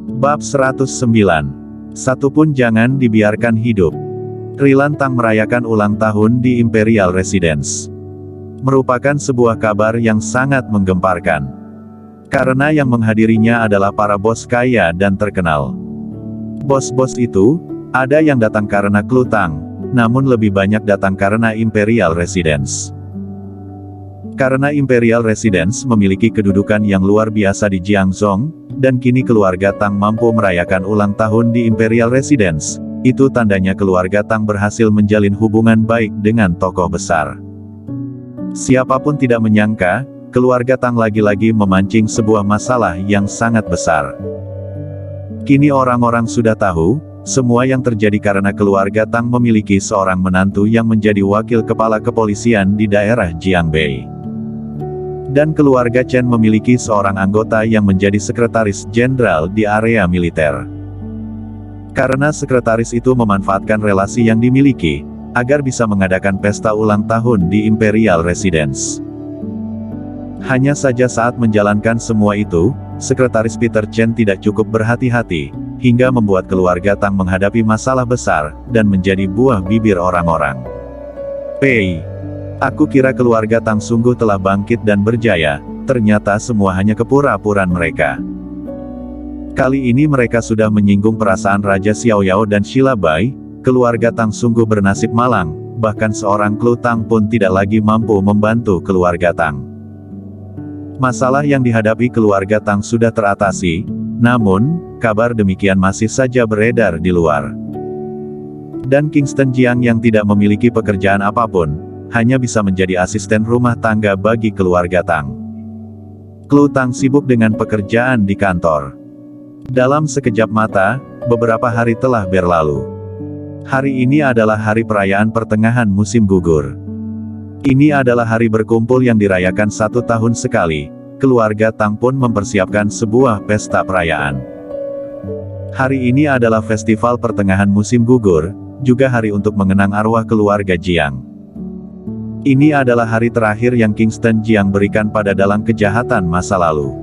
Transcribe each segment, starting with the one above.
Bab 109. Satu pun jangan dibiarkan hidup. Rilan Tang merayakan ulang tahun di Imperial Residence. Merupakan sebuah kabar yang sangat menggemparkan. Karena yang menghadirinya adalah para bos kaya dan terkenal. Bos-bos itu, ada yang datang karena Klutang, namun lebih banyak datang karena Imperial Residence. Karena Imperial Residence memiliki kedudukan yang luar biasa di Jiangzhou, dan kini keluarga Tang mampu merayakan ulang tahun di Imperial Residence, itu tandanya keluarga Tang berhasil menjalin hubungan baik dengan tokoh besar. Siapapun tidak menyangka, keluarga Tang lagi-lagi memancing sebuah masalah yang sangat besar. Kini orang-orang sudah tahu, semua yang terjadi karena keluarga Tang memiliki seorang menantu yang menjadi wakil kepala kepolisian di daerah Jiangbei. Dan keluarga Chen memiliki seorang anggota yang menjadi sekretaris jenderal di area militer. Karena sekretaris itu memanfaatkan relasi yang dimiliki, agar bisa mengadakan pesta ulang tahun di Imperial Residence. Hanya saja saat menjalankan semua itu, sekretaris Peter Chen tidak cukup berhati-hati, hingga membuat keluarga Tang menghadapi masalah besar, dan menjadi buah bibir orang-orang. Pei. Aku kira keluarga Tang sungguh telah bangkit dan berjaya, ternyata semua hanya kepura-puraan mereka. Kali ini mereka sudah menyinggung perasaan Raja Xiaoyao dan Shila Bai, keluarga Tang sungguh bernasib malang, bahkan seorang Klutang pun tidak lagi mampu membantu keluarga Tang. Masalah yang dihadapi keluarga Tang sudah teratasi, namun, kabar demikian masih saja beredar di luar. Dan Kingston Jiang yang tidak memiliki pekerjaan apapun, hanya bisa menjadi asisten rumah tangga bagi keluarga Tang. Klutang sibuk dengan pekerjaan di kantor. Dalam sekejap mata, beberapa hari telah berlalu. Hari ini adalah hari perayaan pertengahan musim gugur. Ini adalah hari berkumpul yang dirayakan 1 tahun sekali. Keluarga Tang pun mempersiapkan sebuah pesta perayaan. Hari ini adalah festival pertengahan musim gugur, juga hari untuk mengenang arwah keluarga Jiang. Ini adalah hari terakhir yang Kingston Jiang berikan pada dalang kejahatan masa lalu.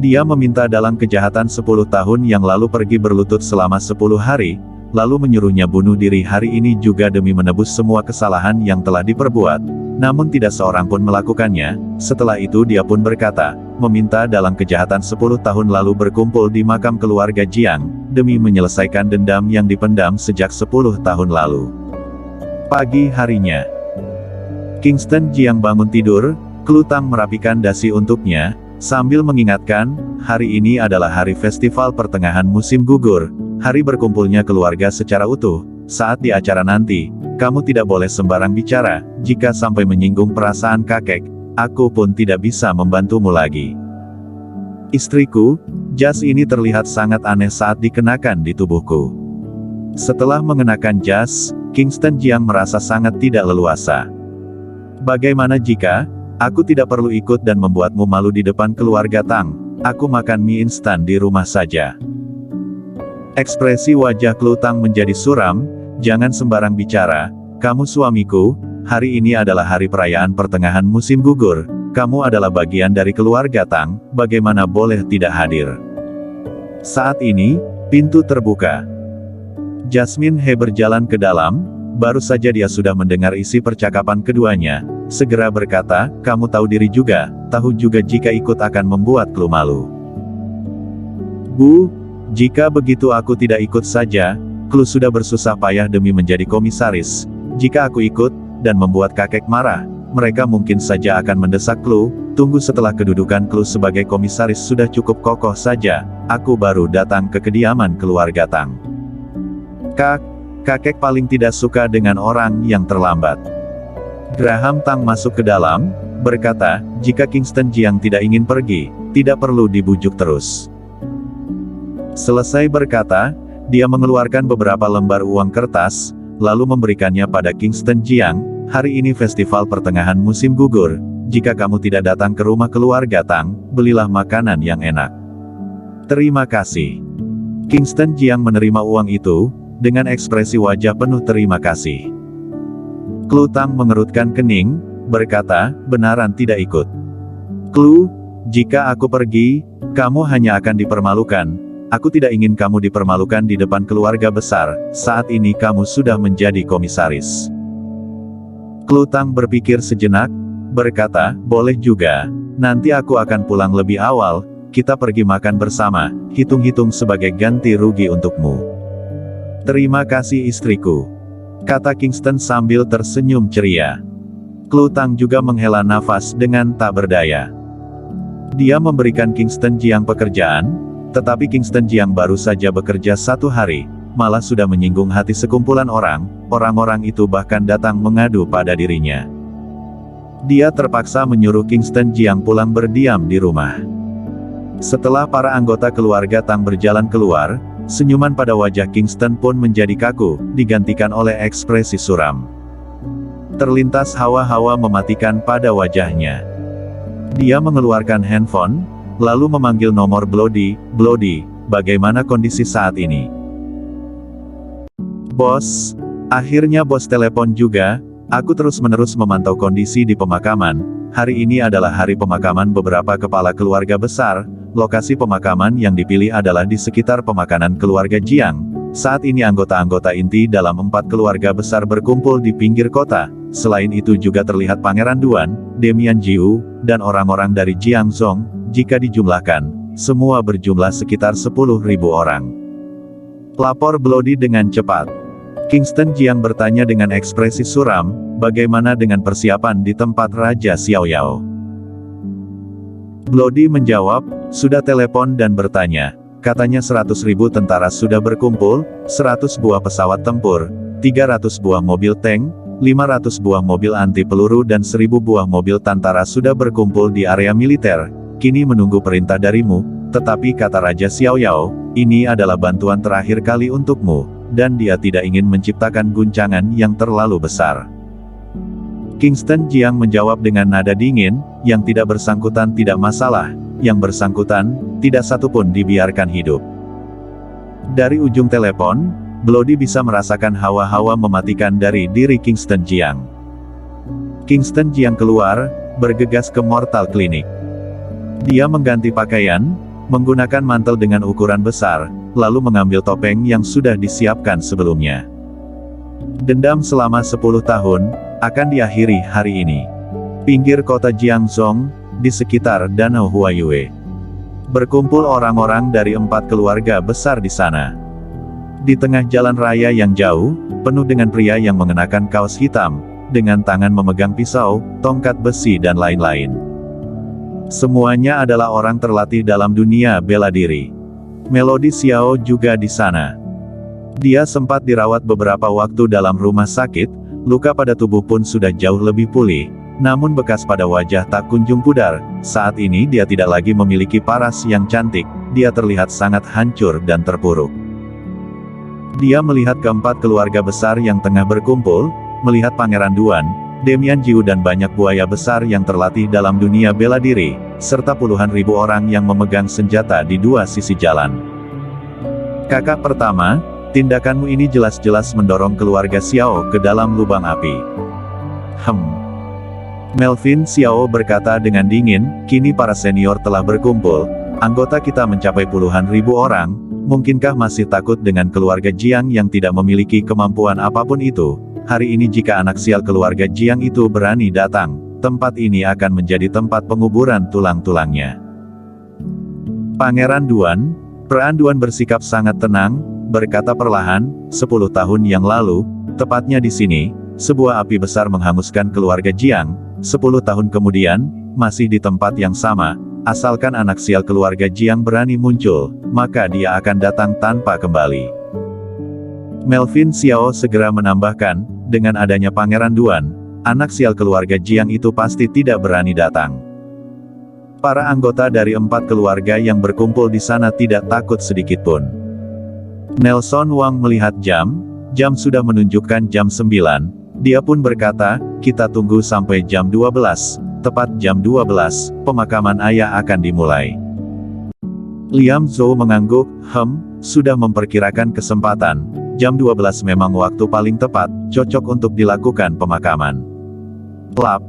Dia meminta dalang kejahatan 10 tahun yang lalu pergi berlutut selama 10 hari, lalu menyuruhnya bunuh diri hari ini juga demi menebus semua kesalahan yang telah diperbuat. Namun tidak seorang pun melakukannya. Setelah itu dia pun berkata, meminta dalang kejahatan 10 tahun lalu berkumpul di makam keluarga Jiang, demi menyelesaikan dendam yang dipendam sejak 10 tahun lalu. Pagi harinya, Kingston Jiang bangun tidur, Klutang merapikan dasi untuknya, sambil mengingatkan, hari ini adalah hari festival pertengahan musim gugur, hari berkumpulnya keluarga secara utuh. Saat di acara nanti, kamu tidak boleh sembarang bicara, jika sampai menyinggung perasaan kakek, aku pun tidak bisa membantumu lagi. Istriku, jas ini terlihat sangat aneh saat dikenakan di tubuhku. Setelah mengenakan jas, Kingston Jiang merasa sangat tidak leluasa. Bagaimana jika aku tidak perlu ikut dan membuatmu malu di depan keluarga Tang? Aku makan mie instan di rumah saja. Ekspresi wajah Klutang menjadi suram. Jangan sembarang bicara, kamu suamiku, hari ini adalah hari perayaan pertengahan musim gugur, kamu adalah bagian dari keluarga Tang, bagaimana boleh tidak hadir? Saat ini, pintu terbuka. Jasmine He berjalan ke dalam, baru saja dia sudah mendengar isi percakapan keduanya, segera berkata, kamu tahu diri juga, tahu juga jika ikut akan membuat Klu malu. Bu, jika begitu aku tidak ikut saja, Klu sudah bersusah payah demi menjadi komisaris, jika aku ikut, dan membuat kakek marah, mereka mungkin saja akan mendesak Klu, tunggu setelah kedudukan Klu sebagai komisaris sudah cukup kokoh saja, aku baru datang ke kediaman keluarga Tang. Kakek paling tidak suka dengan orang yang terlambat. Graham Tang masuk ke dalam, berkata, jika Kingston Jiang tidak ingin pergi, tidak perlu dibujuk terus. Selesai berkata, dia mengeluarkan beberapa lembar uang kertas, lalu memberikannya pada Kingston Jiang, hari ini festival pertengahan musim gugur, jika kamu tidak datang ke rumah keluarga Tang, belilah makanan yang enak. Terima kasih. Kingston Jiang menerima uang itu, dengan ekspresi wajah penuh terima kasih. Klutang mengerutkan kening, berkata, benaran tidak ikut. Klu, Jika aku pergi, kamu hanya akan dipermalukan. Aku tidak ingin kamu dipermalukan di depan keluarga besar, saat ini kamu sudah menjadi komisaris. Klutang berpikir sejenak, berkata, boleh juga. Nanti aku akan pulang lebih awal, kita pergi makan bersama, hitung-hitung sebagai ganti rugi untukmu. Terima kasih istriku, kata Kingston sambil tersenyum ceria. Klutang juga menghela nafas dengan tak berdaya. Dia memberikan Kingston Jiang pekerjaan, tetapi Kingston Jiang baru saja bekerja 1 hari, malah sudah menyinggung hati sekumpulan orang, orang-orang itu bahkan datang mengadu pada dirinya. Dia terpaksa menyuruh Kingston Jiang pulang berdiam di rumah. Setelah para anggota keluarga Tang berjalan keluar, senyuman pada wajah Kingston pun menjadi kaku, digantikan oleh ekspresi suram. Terlintas hawa-hawa mematikan pada wajahnya. Dia mengeluarkan handphone, lalu memanggil nomor Bloody, "Bloody, bagaimana kondisi saat ini?" "Bos." Akhirnya bos telepon juga, "Aku terus-menerus memantau kondisi di pemakaman. Hari ini adalah hari pemakaman beberapa kepala keluarga besar. Lokasi pemakaman yang dipilih adalah di sekitar pemakanan keluarga Jiang. Saat ini anggota-anggota inti dalam 4 keluarga besar berkumpul di pinggir kota. Selain itu juga terlihat Pangeran Duan, Demian Jiu, dan orang-orang dari Jiangzhong. Jika dijumlahkan, semua berjumlah sekitar 10.000 orang." Lapor Bloody dengan cepat. Kingston Jiang bertanya dengan ekspresi suram, "Bagaimana dengan persiapan di tempat Raja Xiaoyao?" Bloody menjawab, "Sudah telepon dan bertanya. Katanya 100.000 tentara sudah berkumpul, 100 buah pesawat tempur, 300 buah mobil tank, 500 buah mobil anti peluru dan 1000 buah mobil tentara sudah berkumpul di area militer. Kini menunggu perintah darimu, tetapi kata Raja Xiaoyao, ini adalah bantuan terakhir kali untukmu, dan dia tidak ingin menciptakan guncangan yang terlalu besar." Kingston Jiang menjawab dengan nada dingin, "Yang tidak bersangkutan tidak masalah, yang bersangkutan, tidak satupun dibiarkan hidup." Dari ujung telepon, Bloody bisa merasakan hawa-hawa mematikan dari diri Kingston Jiang. Kingston Jiang keluar, bergegas ke Mortal Clinic. Dia mengganti pakaian, menggunakan mantel dengan ukuran besar, lalu mengambil topeng yang sudah disiapkan sebelumnya. Dendam selama 10 tahun, akan diakhiri hari ini. Pinggir kota Jiangzhong, di sekitar Danau Huayue. Berkumpul orang-orang dari 4 keluarga besar di sana. Di tengah jalan raya yang jauh, penuh dengan pria yang mengenakan kaos hitam, dengan tangan memegang pisau, tongkat besi dan lain-lain. Semuanya adalah orang terlatih dalam dunia bela diri. Melody Xiao juga di sana. Dia sempat dirawat beberapa waktu dalam rumah sakit, luka pada tubuh pun sudah jauh lebih pulih, namun bekas pada wajah tak kunjung pudar. Saat ini dia tidak lagi memiliki paras yang cantik, dia terlihat sangat hancur dan terpuruk. Dia melihat keempat keluarga besar yang tengah berkumpul, melihat Pangeran Duan, Demian Jiu dan banyak buaya besar yang terlatih dalam dunia bela diri, serta puluhan ribu orang yang memegang senjata di 2 sisi jalan. "Kakak pertama, tindakanmu ini jelas-jelas mendorong keluarga Xiao ke dalam lubang api." Melvin Xiao berkata dengan dingin, "Kini para senior telah berkumpul, anggota kita mencapai puluhan ribu orang, mungkinkah masih takut dengan keluarga Jiang yang tidak memiliki kemampuan apapun itu? Hari ini jika anak sial keluarga Jiang itu berani datang, tempat ini akan menjadi tempat penguburan tulang-tulangnya." Pangeran Duan, Peran Duan bersikap sangat tenang, berkata perlahan, 10 tahun yang lalu, tepatnya di sini, sebuah api besar menghanguskan keluarga Jiang. 10 tahun kemudian, masih di tempat yang sama, asalkan anak sial keluarga Jiang berani muncul, maka dia akan datang tanpa kembali. Melvin Xiao segera menambahkan, dengan adanya Pangeran Duan, anak sial keluarga Jiang itu pasti tidak berani datang. Para anggota dari 4 keluarga yang berkumpul di sana tidak takut sedikitpun. Nelson Wang melihat jam sudah menunjukkan jam 9, dia pun berkata, "Kita tunggu sampai jam 12, tepat jam 12, pemakaman ayah akan dimulai." Liam Zhou mengangguk, sudah memperkirakan kesempatan, jam 12 memang waktu paling tepat, cocok untuk dilakukan pemakaman. Plap.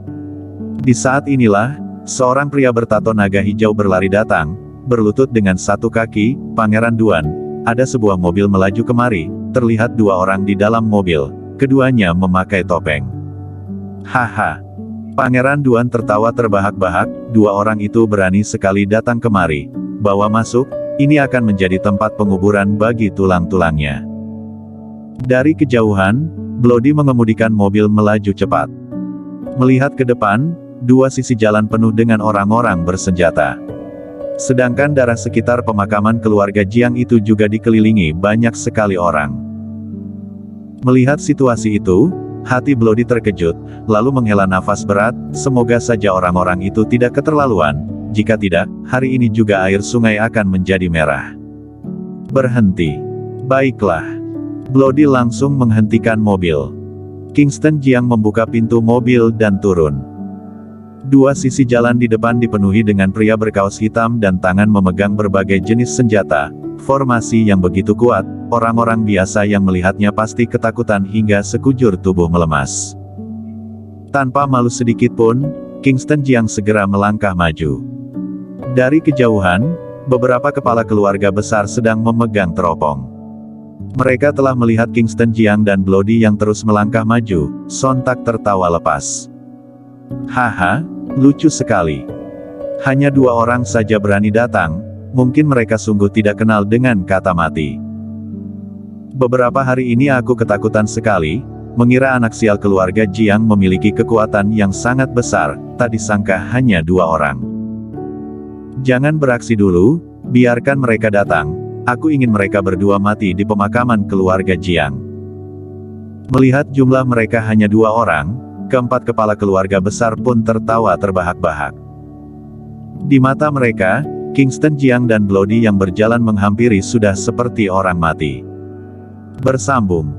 Di saat inilah, Seorang pria bertato naga hijau berlari datang, berlutut dengan satu kaki. Pangeran Duan, ada sebuah mobil melaju kemari, terlihat dua orang di dalam mobil, keduanya memakai topeng. Haha. Pangeran Duan tertawa terbahak-bahak, dua orang itu berani sekali datang kemari. Bawa masuk, ini akan menjadi tempat penguburan bagi tulang-tulangnya. Dari kejauhan, Bloody mengemudikan mobil melaju cepat. Melihat ke depan, dua sisi jalan penuh dengan orang-orang bersenjata. Sedangkan daerah sekitar pemakaman keluarga Jiang itu juga dikelilingi banyak sekali orang. Melihat situasi itu, hati Bloody terkejut, lalu menghela nafas berat, semoga saja orang-orang itu tidak keterlaluan, jika tidak, hari ini juga air sungai akan menjadi merah. Berhenti. Baiklah. Bloody langsung menghentikan mobil. Kingston Jiang membuka pintu mobil dan turun. Dua sisi jalan di depan dipenuhi dengan pria berkaos hitam dan tangan memegang berbagai jenis senjata, formasi yang begitu kuat, orang-orang biasa yang melihatnya pasti ketakutan hingga sekujur tubuh melemas. Tanpa malu sedikit pun, Kingston Jiang segera melangkah maju. Dari kejauhan, beberapa kepala keluarga besar sedang memegang teropong. Mereka telah melihat Kingston Jiang dan Bloody yang terus melangkah maju, sontak tertawa lepas. Haha, lucu sekali. Hanya dua orang saja berani datang, mungkin mereka sungguh tidak kenal dengan kata mati. Beberapa hari ini aku ketakutan sekali, mengira anak sial keluarga Jiang memiliki kekuatan yang sangat besar, tak disangka hanya dua orang. Jangan beraksi dulu, biarkan mereka datang, aku ingin mereka berdua mati di pemakaman keluarga Jiang. Melihat jumlah mereka hanya dua orang, keempat kepala keluarga besar pun tertawa terbahak-bahak. Di mata mereka, Kingston Jiang dan Bloody yang berjalan menghampiri sudah seperti orang mati. Bersambung.